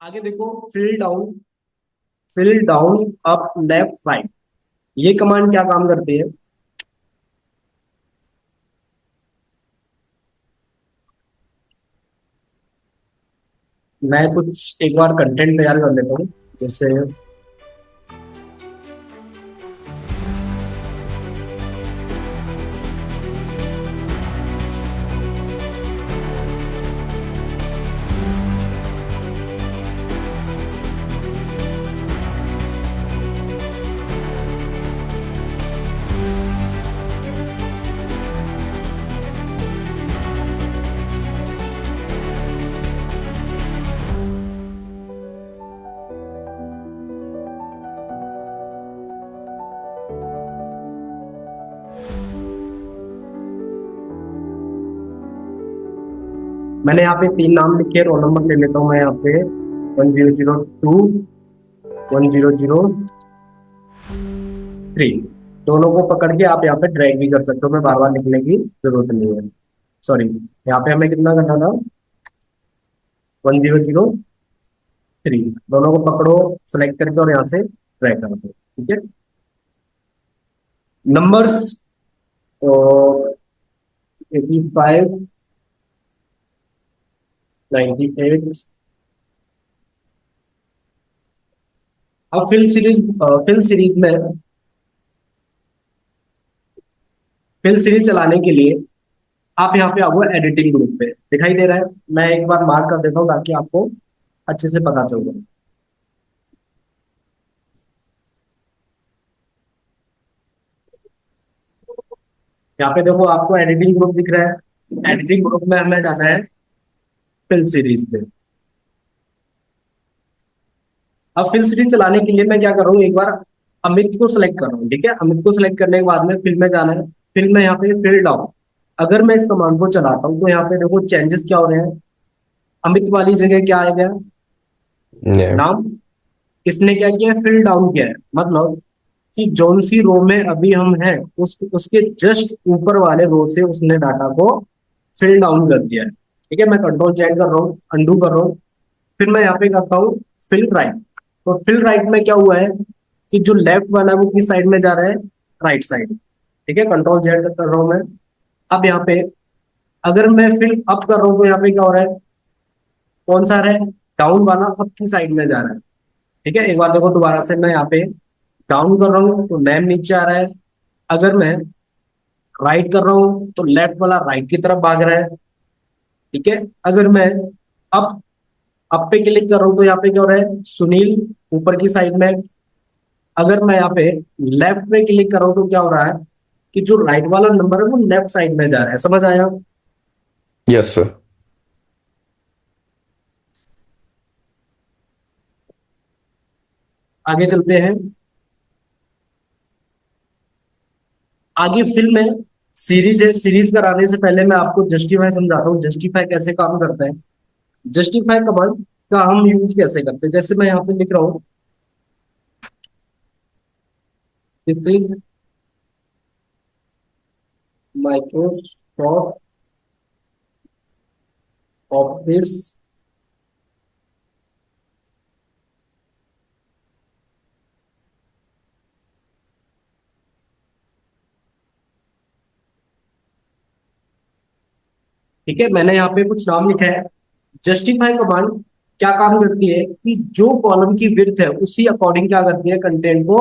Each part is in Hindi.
आगे देखो, fill down up left right. ये कमांड क्या काम करती है? मैं कुछ एक बार कंटेंट तैयार कर लेता हूँ, जैसे मैंने यहाँ पे तीन नाम लिखे, रोल नंबर ले लेता हूँ मैं यहाँ पे 1002, 1003। दोनों को पकड़ के आप यहाँ पे ड्रैग भी कर सकते हो, मैं बार बार लिखने की जरूरत नहीं है। सॉरी, यहाँ पे हमें कितना करना था? 1003। दोनों को पकड़ो, सेलेक्ट करके और यहाँ से ड्रैग कर दो। ठीक है, नंबर्स 85, 98। अब फिल सीरीज चलाने के लिए आप यहाँ पे आओ एडिटिंग ग्रुप पे, दिखाई दे रहा है? मैं एक बार मार्क कर देता हूँ ताकि आपको अच्छे से पता चल जाए। यहाँ पे देखो, आपको एडिटिंग ग्रुप दिख रहा है। एडिटिंग ग्रुप में हमें जाना है फिल सीरीज पे। अब फिल सीरीज चलाने के लिए मैं क्या कर रहा हूँ, एक बार अमित को सिलेक्ट कर रहा हूँ। ठीक है, अमित को सिलेक्ट करने के बाद में फिल में जाना है। फिल में यहाँ पे फिल डाउन, अगर मैं इस कमांड को चलाता हूँ तो यहाँ पे देखो चेंजेस क्या हो रहे हैं। अमित वाली जगह क्या आ गया? नेम। नाम। इसने क्या किया? फिल डाउन किया है, मतलब कि जौन सी रो में अभी हम हैं उसके जस्ट ऊपर वाले रो से उसने डाटा को फिल डाउन कर दिया है। ठीक है, मैं कंट्रोल चेंज कर रहा हूँ, अंडू कर रहा हूँ। फिर मैं यहाँ पे करता हूँ फिल राइट। तो फिल राइट में क्या हुआ है कि जो लेफ्ट वाला है वो किस साइड में जा रहा है? Right side. ठीक है, कंट्रोल जेड कर रहा हूँ मैं। अब यहाँ पे अगर मैं फिल अप कर रहा हूँ तो यहाँ पे क्या हो रहा है? कौन सा आ रहा है? डाउन वाला अप की साइड में जा रहा है। ठीक है, एक बार देखो दोबारा से, मैं यहाँ पे डाउन कर रहा हूँ तो नैम नीचे आ रहा है। अगर मैं राइट कर रहा हूँ तो लेफ्ट वाला राइट की तरफ भाग रहा है। ठीक है, अगर मैं अप अप पे क्लिक कर रहा हूँ तो यहाँ पे क्या हो रहा है? सुनील ऊपर की साइड में। अगर मैं यहाँ पे लेफ्ट पे क्लिक कर रहा हूँ तो क्या हो रहा है कि जो राइट वाला नंबर है वो लेफ्ट साइड में जा रहा है। समझ आया? Yes sir. आगे चलते हैं। आगे फिल्म है, सीरीज है। सीरीज कराने से पहले मैं आपको जस्टिफाई समझाता हूँ, जस्टिफाई कैसे काम करता है। जस्टिफाई कमांड का हम यूज कैसे करते हैं, जैसे मैं यहाँ पे लिख रहा हूँ, दिस इज माइक्रोसॉफ्ट ऑफिस ठीक है, मैंने यहाँ पे कुछ नाम लिखा है। जस्टिफाई कमांड क्या काम करती है कि जो कॉलम की विड्थ है उसी अकॉर्डिंग क्या करती है, कंटेंट को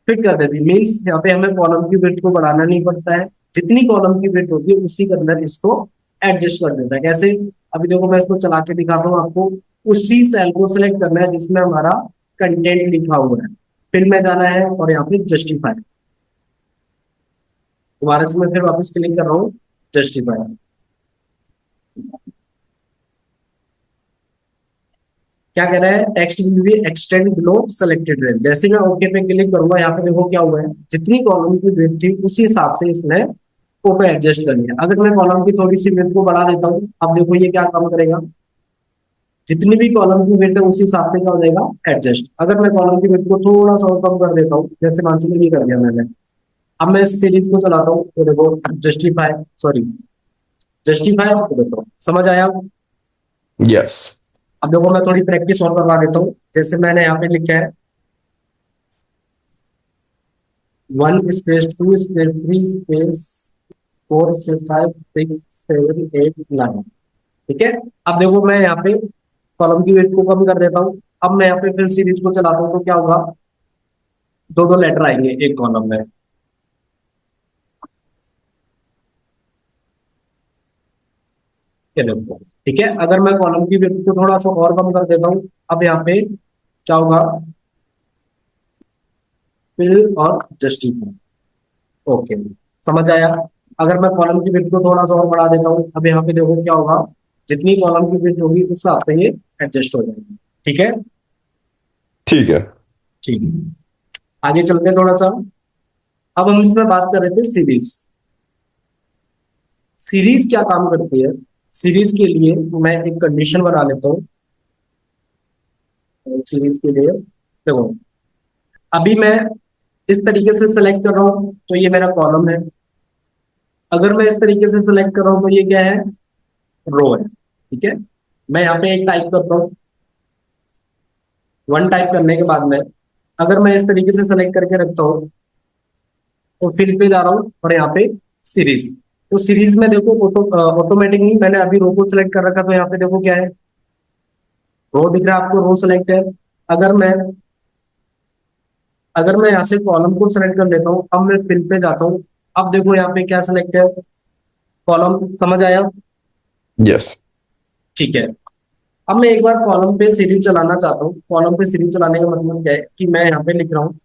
फिट कर देती है। मीन्स यहाँ पे हमें कॉलम की विड्थ को बढ़ाना नहीं पड़ता है, जितनी कॉलम की विड्थ होती है उसी के अंदर इसको एडजस्ट कर देता है। कैसे? अभी देखो, मैं इसको चला के दिखाता हूँ आपको। उसी सेल को सिलेक्ट करना है जिसमें हमारा कंटेंट लिखा हुआ है, फिर में जाना है और यहाँ पे जस्टिफाई। दोबारा से मैं फिर वापस क्लिक कर रहा हूँ, जस्टिफाई। क्या कह रहा है? Text will be extend below selected range. जैसे मैं ओके पे क्लिक करूंगा, यहाँ पे देखो क्या हुआ है, जितनी कॉलम की विड्थ थी उसी हिसाब से इसने को पे एडजस्ट कर लिया। अगर मैं कॉलम की थोड़ी सी विड्थ को बढ़ा देता हूँ, अब देखो ये क्या काम करेगा, जितनी भी कॉलम की विड्थ है उसी हिसाब से क्या हो जाएगा, एडजस्ट। अगर मैं कॉलम की विड्थ को थोड़ा सा और कम कर देता हूँ, जैसे मान लो ये कर दिया मैंने, अब मैं इस सीरीज को चलाता हूँ तो देखो जस्टिफाई, सॉरी, जस्टिफाई, तो देखो समझ आया। यस। अब देखो मैं थोड़ी प्रैक्टिस और करवा देता हूँ। जैसे मैंने यहाँ पे लिखा है 1 स्पेस 2 स्पेस 3 स्पेस 4 स्पेस 5 6 7 8 9। ठीक है। अब देखो मैं यहाँ पे कॉलम की वेट को कम कर देता हूँ। अब मैं यहाँ पे फिल सीरीज को चलाता हूँ तो क्या होगा, दो दो लेटर आएंगे एक कॉलम में। ये देखो, ठीक है। अगर मैं कॉलम की वेट को थोड़ा सा और कम कर देता हूँ, अब यहाँ पे क्या होगा, फिल और जस्टिफाई। ओके, समझ आया। अगर मैं कॉलम की विड्थ को थोड़ा सा और बढ़ा देता हूँ, अब यहाँ पे देखो क्या होगा, जितनी कॉलम की विड्थ होगी उस हिसाब से ये एडजस्ट हो जाएगी। ठीक है। ठीक है। ठीक है, आगे चलते हैं थोड़ा सा। अब हम इसमें बात कर रहे थे सीरीज। सीरीज क्या काम करती है, सीरीज के लिए मैं एक कंडीशन बना लेता हूँ। सीरीज के लिए देखो, अभी मैं इस तरीके से सेलेक्ट कर रहा हूँ तो ये मेरा कॉलम है। अगर मैं इस तरीके से सेलेक्ट कर रहा हूँ तो ये क्या है, रो है। ठीक है। मैं यहाँ पे एक टाइप करता हूँ, वन टाइप करने के बाद में अगर मैं इस तरीके से सेलेक्ट करके रखता हूँ तो फिल पे जा रहा हूँ और यहाँ पे सीरीज। तो सीरीज में देखो ऑटोमेटिक नहीं, मैंने अभी रो को सिलेक्ट कर रखा तो यहाँ पे देखो क्या है, रो दिख रहा है आपको, रो सिलेक्ट है। अगर मैं अगर मैं यहाँ से कॉलम को सिलेक्ट कर लेता हूँ, अब मैं फिल पे जाता हूँ, अब देखो यहाँ पे क्या सिलेक्ट है, कॉलम। समझ आया। यस। ठीक है। अब मैं एक बार कॉलम पे सीरीज चलाना चाहता हूँ। कॉलम पे सीरीज चलाने का मतलब क्या है कि मैं यहाँ पे लिख रहा हूँ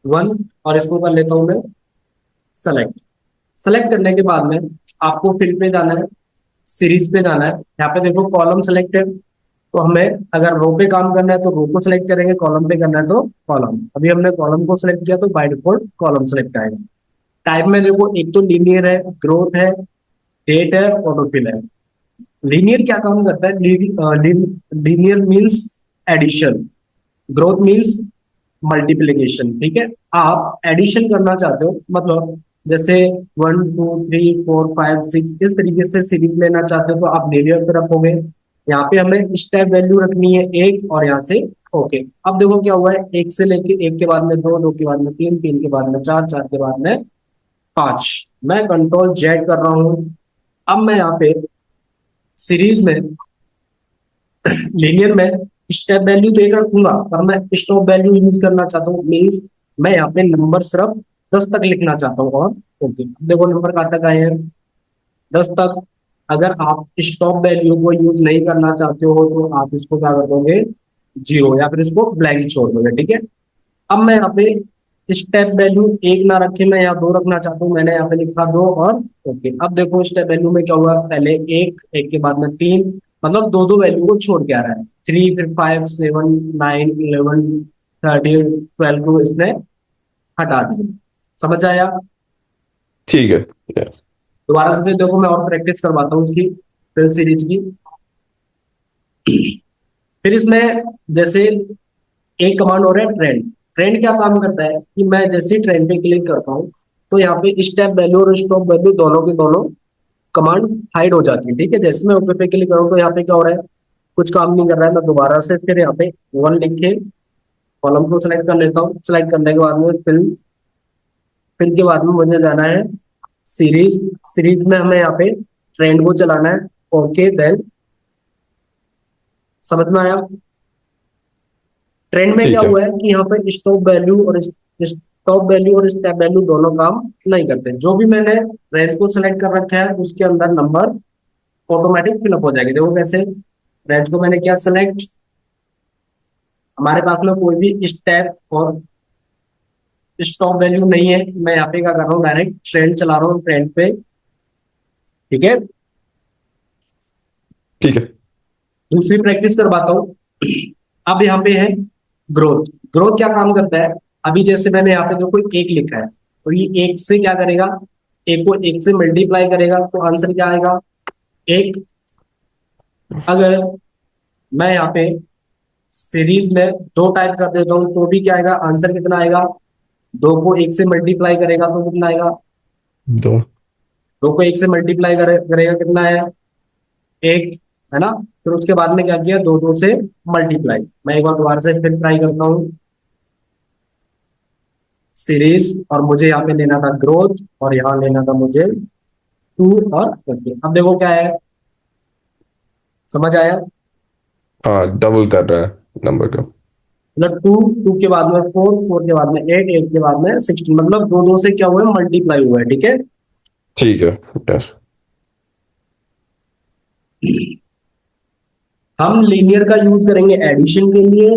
1 और इसको कर लेता हूँ मैं सेलेक्ट। सेलेक्ट करने के बाद में आपको फिल पे जाना है, सीरीज पे जाना है। यहाँ पे देखो कॉलम सेलेक्टेड, तो हमें अगर रो पे काम करना है तो रो को सिलेक्ट करेंगे, कॉलम पे करना है तो कॉलम। अभी हमने कॉलम को सिलेक्ट किया तो बाय डिफॉल्ट कॉलम सिलेक्ट आएगा। टाइप में देखो एक तो लीनियर है, ग्रोथ है, डेट है, ऑटोफिल है। लीनियर क्या काम करता है, linear means addition, growth means multiplication. ठीक है। आप एडिशन करना चाहते हो, मतलब जैसे 1 2 3 4 5 6 इस तरीके से सीरीज लेना चाहते हो तो आप लीनियर पे रखोगे। यहाँ पे हमें स्टेप वैल्यू रखनी है एक, और यहाँ से ओके। अब देखो क्या हुआ है, एक से लेके एक के बाद में दो, दो के बाद में तीन, तीन के बाद में चार, चार के बाद में पांच। मैं कंट्रोल जेड कर रहा हूं। अब मैं यहाँ पे सीरीज में लीनियर में स्टेप वैल्यू तो एक रखूंगा, पर मैं स्टॉप वैल्यू यूज करना चाहता हूँ। मीन्स मैं यहाँ पे नंबर सिर्फ 10 तक लिखना चाहता हूँ, और ओके। देखो नंबर कहाँ तक आए हैं, 10 तक। अगर आप स्टॉप वैल्यू को यूज नहीं करना चाहते हो तो आप इसको क्या कर दोगे, जीरो, या फिर इसको ब्लैंक छोड़ दोगे। ठीक है। अब मैं यहाँ पे स्टेप वैल्यू एक ना रखे, मैं यहाँ दो रखना चाहता हूँ, मैंने यहाँ पे लिखा दो और ओके। अब देखो स्टेप वैल्यू में क्या हुआ, पहले एक, एक के बाद में तीन, मतलब दो दो वैल्यू को छोड़ के आ रहा है। थ्री, फिर 5 7 9 11 13 12 को इसने हटा दिया। समझ आया। ठीक है। यस। दोबारा से फिर देखो मैं और प्रैक्टिस करवाता हूँ इसकी, फिर सीरीज की। फिर इसमें जैसे एक कमांड हो रहा है ट्रेंड। ट्रेंड क्या काम करता है कि मैं जैसे ही ट्रेंड पे क्लिक करता हूँ तो यहाँ पे स्टेप वैल्यू और स्टॉप वैल्यू दोनों के दोनों कमांड हाइड हो जाती है। ठीक है। जैसे मैं ओके पे क्लिक करूँ तो यहाँ पे क्या हो रहा है, कुछ काम नहीं कर रहा है। मैं दोबारा से फिर यहाँ पे वन लिख के कॉलम को सिलेक्ट कर लेता हूँ। सिलेक्ट करने के बाद में फिल, फिल के बाद में मुझे जाना है सीरीज। सीरीज में हमें यहाँ पे ट्रेंड को चलाना है। ओके देन, समझ में आया। ट्रेंड में क्या ठीक है। हुआ है कि यहाँ पे स्टॉप वैल्यू और स्टेप वैल्यू दोनों काम नहीं करते। जो भी मैंने रेंज को सिलेक्ट कर रखा है उसके अंदर नंबर ऑटोमेटिक फिलअप हो जाएगी। देखो कैसे, रेंज को मैंने किया सिलेक्ट, हमारे पास में कोई भी स्टेप और स्टॉप वैल्यू नहीं है। मैं यहाँ पे क्या कर रहा हूँ, डायरेक्ट ट्रेंड चला रहा हूँ ट्रेंड पे। ठीक है। ठीक है। दूसरी प्रैक्टिस करवाता हूँ। अब यहाँ पे है ग्रोथ। ग्रोथ क्या काम करता है, अभी जैसे मैंने यहाँ पे देखो एक लिखा है तो ये एक से क्या करेगा, एक को एक से मल्टीप्लाई करेगा तो आंसर क्या आएगा, एक। अगर मैं यहाँ पे सीरीज में दो टाइप कर देता हूँ तो भी क्या आएगा, आंसर कितना आएगा, दो को एक से मल्टीप्लाई करेगा तो कितना आएगा, दो। दो को एक से मल्टीप्लाई करेगा कितना है, एक। है ना। फिर उसके बाद में क्या किया, दो दो से मल्टीप्लाई। मैं एक बार दोबारा से फिर ट्राई करता हूँ, सीरीज, और मुझे यहाँ पे लेना था ग्रोथ, और यहाँ लेना था मुझे टू और 20। अब देखो क्या है, समझ आया। हाँ, डबल कर रहा है नंबर को। मतलब टू, टू के बाद में फोर, फोर के बाद में एट, एट के बाद में 16, मतलब दो दो से क्या हुआ है, मल्टीप्लाई हुआ है, ठीक है। ठीक है। यस। हम लीनियर का यूज करेंगे एडिशन के लिए,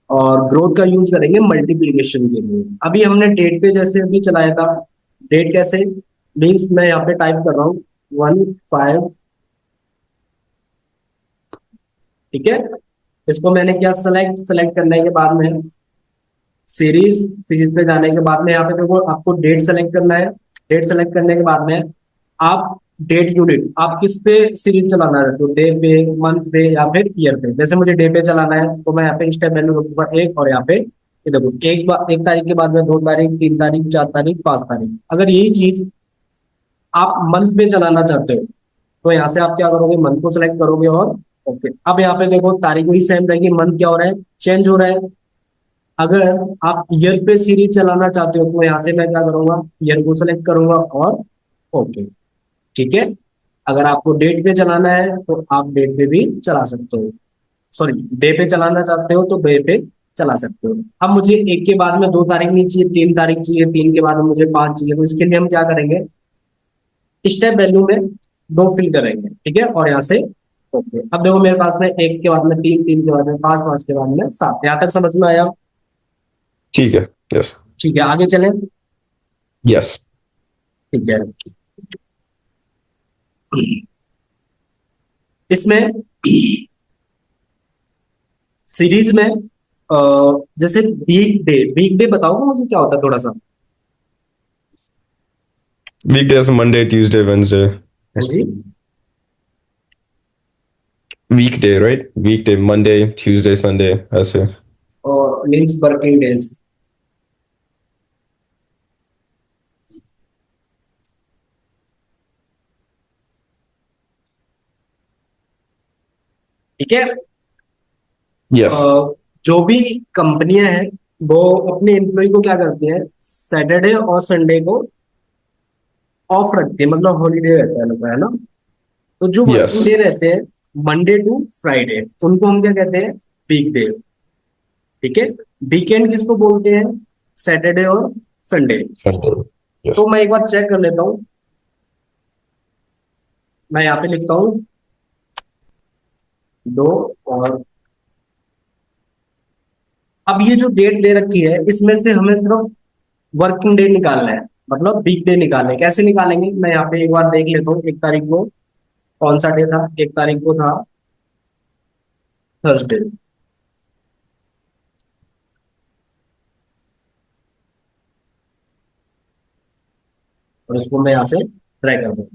और ग्रोथ का यूज करेंगे मल्टीप्लीकेशन के लिए। अभी हमने डेट पे जैसे अभी चलाया था, डेट कैसे, मीन्स मैं यहाँ पे टाइप कर रहा हूँ 1 5, ठीक है। इसको मैंने क्या, सेलेक्ट, सेलेक्ट करने के बाद में सीरीज, सीरीज पे जाने के बाद में यहाँ पे देखो आपको डेट सेलेक्ट करना है। डेट सेलेक्ट करने के बाद में आप डेट यूनिट, आप किस पे सीरीज चलाना है, तो डे पे, मंथ पे, या फिर ईयर पे। जैसे मुझे डे पे चलाना है तो मैं यहाँ पे स्टेप वैल्यू रखूंगा एक, और यहाँ पे ये देखो एक बार, एक तारीख के बाद में 2 तारीख, 3 तारीख, 4 तारीख, 5 तारीख। अगर यही चीज आप मंथ में चलाना चाहते हो तो यहाँ से आप क्या करोगे, मंथ को सिलेक्ट करोगे, और ओके। अब यहाँ पे देखो तारीख वही सेम रहेगी, मंथ क्या हो रहा है, चेंज हो रहा है। अगर आप ईयर पे सीरीज चलाना चाहते हो तो यहाँ से मैं क्या करूंगा, ईयर को सेलेक्ट करूंगा, और ओके, ठीक है। अगर आपको डेट पे चलाना है तो आप डेट पे भी चला सकते हो, सॉरी, डे पे चलाना चाहते हो तो डे पे चला सकते हो। अब मुझे एक के बाद में 2 तारीख नहीं चाहिए, 3 तारीख चाहिए, 3 के बाद में मुझे 5 चाहिए, तो इसके लिए हम क्या करेंगे, स्टेप वैल्यू में दो फिल करेंगे, ठीक है, और यहाँ से ओके। अब देखो मेरे पास में एक के बाद में 3, 3 के बाद में 5, 5 के बाद में 7, यहाँ तक समझ में आया। ठीक है। यस। ठीक है, आगे चलें। यस। ठीक है, इसमें सीरीज में जैसे वीक डे, वीक डे बताओगे मुझे क्या होता है थोड़ा सा। Weekdays Monday Tuesday Wednesday. हाँ जी। वीकडे राइट, वीकडे मंडे ट्यूसडे संडे ऐसे। और मीन्स वर्किंग डेज, ठीक है। यस। जो भी कंपनियां हैं वो अपने एम्प्लॉय को क्या करती हैं, सैटरडे और संडे को ऑफ रखती है, मतलब हॉलीडे रहता है उनका, है ना। तो जो यस। वर्किंग डे रहते हैं, मंडे टू फ्राइडे, उनको हम क्या कहते हैं, वीक डे, ठीक है। वीकेंड किसको बोलते हैं, सैटरडे और संडे। संडे। यस। तो मैं एक बार चेक कर लेता हूँ, मैं यहाँ पे लिखता हूँ दो, और अब ये जो डेट दे रखी है इसमें से हमें सिर्फ वर्किंग डे निकालना है, मतलब वीक डे निकालना है। कैसे निकालेंगे, मैं यहाँ पे एक बार देख लेता हूँ, 1 तारीख को कौन सा डे था, 1 तारीख को था थर्सडे, और इसको मैं यहाँ से ट्राई कर दूँ।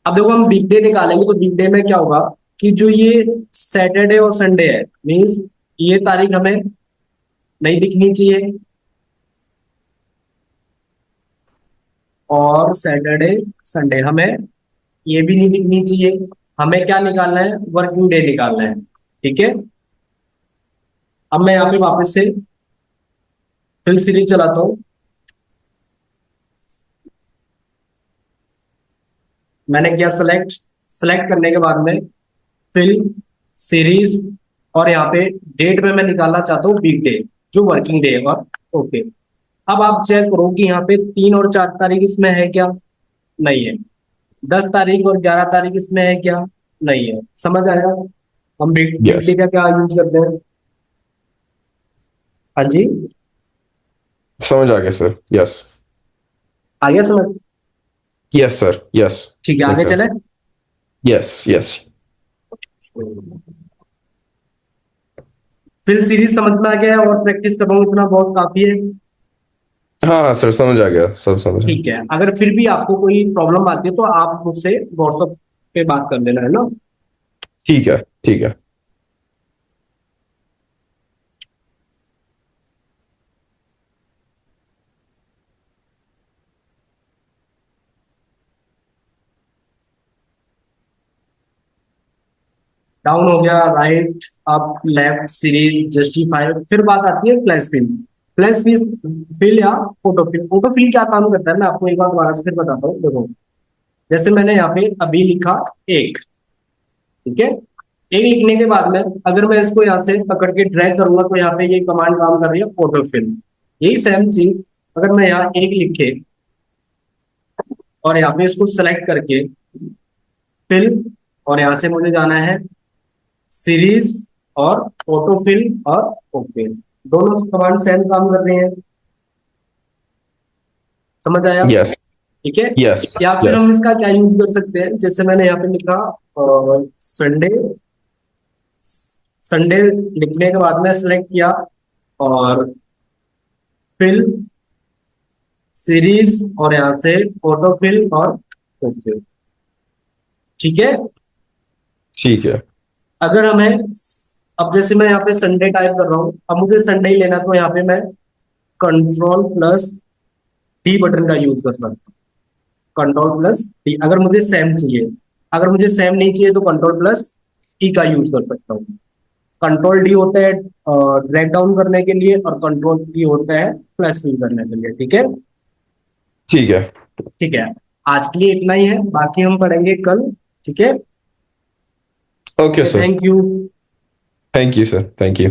अब देखो हम वीकडे निकालेंगे तो वीकडे में क्या होगा, कि जो ये सैटरडे और संडे है, मीन्स ये तारीख हमें नहीं दिखनी चाहिए, और सैटरडे संडे हमें ये भी नहीं दिखनी चाहिए। हमें क्या निकालना है, वर्किंग डे निकालना है, ठीक है। अब मैं यहाँ पे वापस से फिल सीरीज चलाता हूँ। मैंने किया सेलेक्ट, सेलेक्ट करने के बाद में फिल सीरीज, और यहाँ पे डेट में मैं निकालना चाहता हूँ वीक डे, जो वर्किंग डे है, और ओके। अब आप चेक करो कि यहाँ पे 3 और 4 तारीख इसमें है क्या, नहीं है। 10 तारीख और 11 तारीख इसमें है क्या, नहीं है। समझ आएगा, हम वीक डे यस। का क्या यूज करते हैं। हाँ जी, समझ आ गया सर। यस। आ गया समझ। Yes sir. यस। ठीक है, मेक आगे चले। Sense. Yes. Yes. Fill series समझ में आ गया है, और प्रैक्टिस कर रहा हूँ, इतना बहुत काफी है। हाँ हाँ सर, समझ आ गया, सब समझ आ ठीक गया। है, अगर फिर भी आपको कोई प्रॉब्लम आती है तो आप मुझसे व्हाट्सएप पे बात कर लेना, है ना। ठीक है। ठीक है। डाउन हो गया, right, up, left, series, justify. फिर बात आती है फ्लैश फिल। फ्लैश फिल या ऑटोफिल। ऑटोफिल क्या काम करता है मैं आपको एक बार दोबारा से फिर बताता हूँ। देखो, जैसे मैंने यहाँ पे अभी लिखा एक, ठीक है। एक लिखने के बाद में अगर मैं इसको यहाँ से पकड़ के ड्रैग करूंगा तो यहाँ पे ये कमांड काम कर रही है ऑटोफिल। यही सेम चीज अगर मैं यहाँ एक लिखे और यहाँ पे इसको सेलेक्ट करके फिल, और यहाँ से मुझे जाना है सीरीज और ऑटोफिल और ओके, दोनों कमांड सेम काम कर रहे हैं। समझ आया? Yes. ठीक है। Yes. या फिर हम Yes. इसका क्या यूज कर सकते हैं, जैसे मैंने यहाँ पे लिखा संडे। संडे लिखने के बाद में सेलेक्ट किया और फिल, सीरीज और यहाँ से ऑटोफिल और ओके, ठीक है। ठीक है। अगर हमें, अब जैसे मैं यहाँ पे संडे टाइप कर रहा हूँ, अब मुझे संडे ही लेना, तो यहाँ पे मैं कंट्रोल प्लस डी बटन का यूज कर सकता हूँ। कंट्रोल प्लस डी अगर मुझे सेम चाहिए, अगर मुझे सेम नहीं चाहिए तो कंट्रोल प्लस ई का यूज कर सकता हूँ। कंट्रोल डी होता है ड्रैग डाउन करने के लिए और कंट्रोल ई होता है प्लस फिल करने के लिए, ठीक है। ठीक है। ठीक है, आज के लिए इतना ही है, बाकी हम पढ़ेंगे कल, ठीक है। Okay, sir. Thank you. Thank you, sir. Thank you.